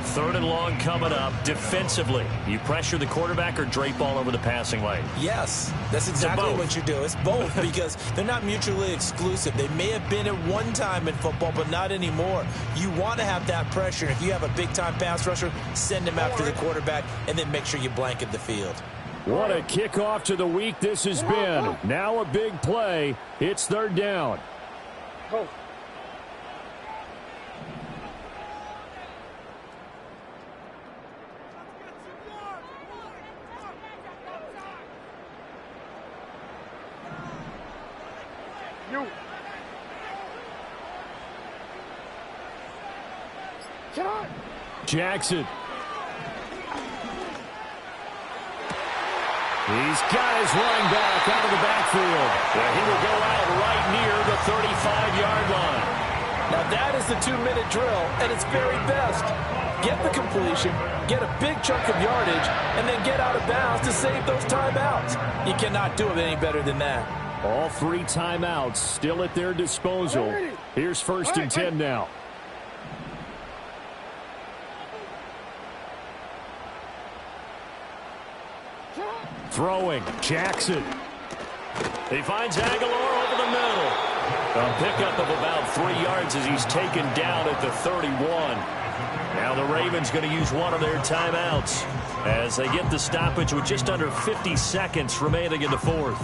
3rd and long coming up defensively. You pressure the quarterback or drape all over the passing lane? Yes, that's exactly what you do. It's both because they're not mutually exclusive. They may have been at one time in football, but not anymore. You want to have that pressure. If you have a big-time pass rusher, send him after the quarterback, and then make sure you blanket the field. What a kickoff to the week this has been. Now a big play. It's 3rd down. Go. You. Jackson. He's got his running back out of the backfield. And he will go out right near the 35-yard line. Now that is the 2-minute drill at its very best. Get the completion, get a big chunk of yardage, and then get out of bounds to save those timeouts. You cannot do it any better than that. All 3 timeouts still at their disposal. Here's 1st and 10 now. Throwing, Jackson. He finds Aguilar over the middle. A pickup of about 3 yards as he's taken down at the 31. Now the Ravens going to use one of their timeouts as they get the stoppage with just under 50 seconds remaining in the fourth.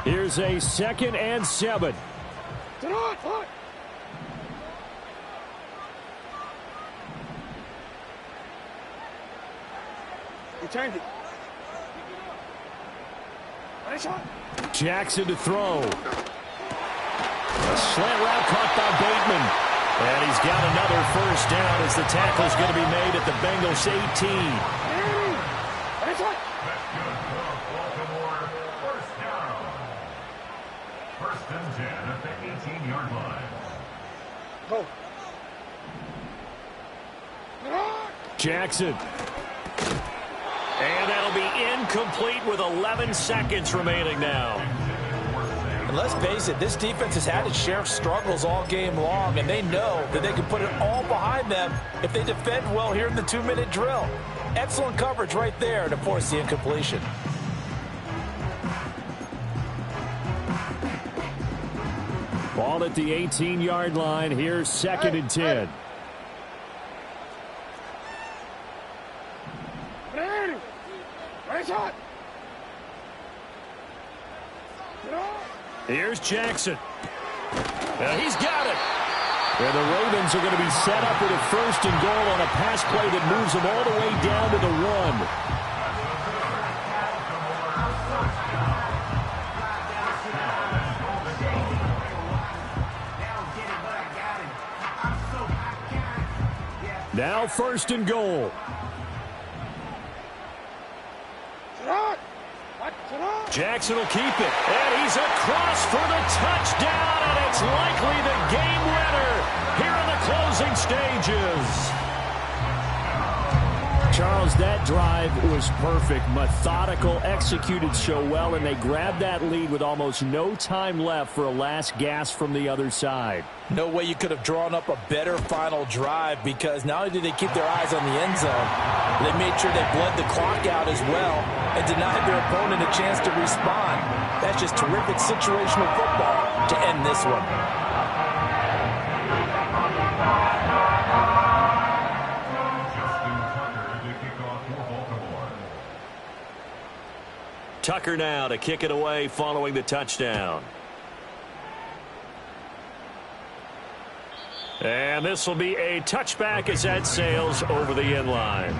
Here's a 2nd and 7. You changed it. Jackson to throw. A slant route caught by Bateman. And he's got another first down as the tackle's going to be made at the Bengals 18. That's good. Baltimore, first down. 1st and 10 at the 18-yard line. Go. Jackson. And that'll be incomplete with 11 seconds remaining now. And let's face it, this defense has had its share of struggles all game long, and they know that they can put it all behind them if they defend well here in the 2-minute drill. Excellent coverage right there to force the incompletion. Ball at the 18-yard line. Here's 2nd and 10. Here's Jackson. He's got it. And the Ravens are going to be set up with a 1st and goal on a pass play that moves them all the way down to the 1. Now 1st and goal. Jackson will keep it. And he's across for the touchdown, and it's likely the game winner here in the closing stages. Charles, that drive was perfect. Methodical, executed so well, and they grabbed that lead with almost no time left for a last gasp from the other side. No way you could have drawn up a better final drive, because not only did they keep their eyes on the end zone, they made sure they bled the clock out as well and denied their opponent a chance to respond. That's just terrific situational football to end this one. Tucker now to kick it away following the touchdown. And this will be a touchback as that sails over the end line.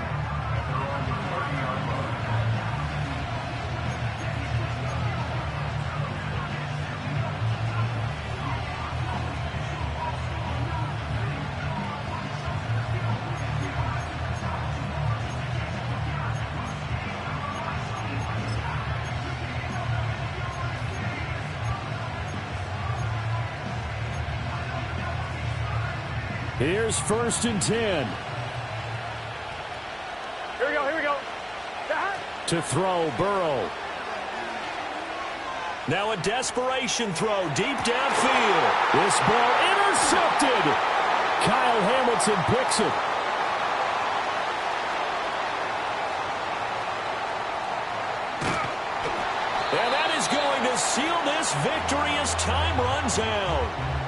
Here's 1st and 10. Here we go, here we go. To throw, Burrow. Now a desperation throw deep downfield. This ball intercepted. Kyle Hamilton picks it. And that is going to seal this victory as time runs out.